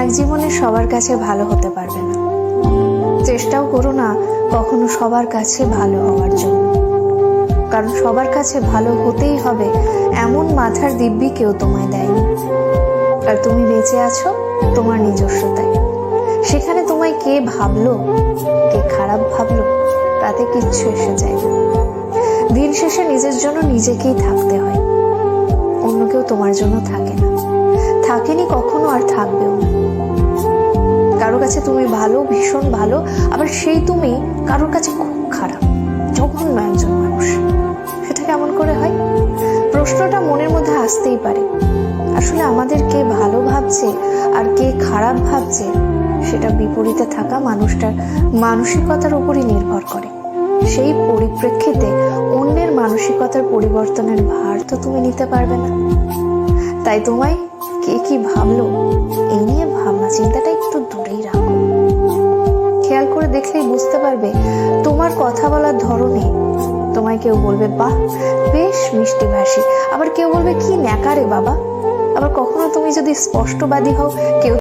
এক জীবনে সবার কাছে ভালো হতে পারবে না। চেষ্টাও করো না কখনো সবার কাছে ভালো হওয়ার জন্য, কারণ সবার কাছে ভালো হতেই হবে এমন মাথার দিব্যি কেউ তোমায় দেয়নি। আর তুমি বেঁচে আছো তোমার নিজস্বতায়। সেখানে তোমায় কে ভাবলো, কে খারাপ ভাবলো, তাতে কিচ্ছু এসে যায় না। দিন শেষে নিজের জন্য নিজেকেই থাকতে হয়, অন্য কেউ তোমার জন্য থাকে না, থাকেনি কখনো, আর থাকবেও না। কারো কাছে তুমি ভালো, ভীষণ ভালো, আবার সেই তুমি কারোর কাছে খুব খারাপ, জঘন্য একজন মানুষ। সেটা কেমন করে হয়? প্রশ্নটা মনের মধ্যে আসতেই পারে। আসলে আমাদের কে ভালো ভাবছে আর কে খারাপ ভাবছে সেটা বিপরীতে থাকা মানুষটার মানসিকতার উপরই নির্ভর করে। সেই পরিপ্রেক্ষিতে অন্যের মানসিকতার পরিবর্তনের ভার তো তুমি নিতে পারবে না। তাই তোমায় কে কি ভাবলো এই নিয়ে ভাবনা চিন্তাটা একটু দূরেই রাখো। খেয়াল করে দেখলেই বুঝতে পারবে তোমার কথা বলার ধরনে তোমায় কেউ বলবে বাহ বেশ মিষ্টি ভাষী, আবার কেউ বলবে কি ন্যাকারে বাবা। আবার কখনো তুমি যদি স্পষ্টবাদী হও, কেউ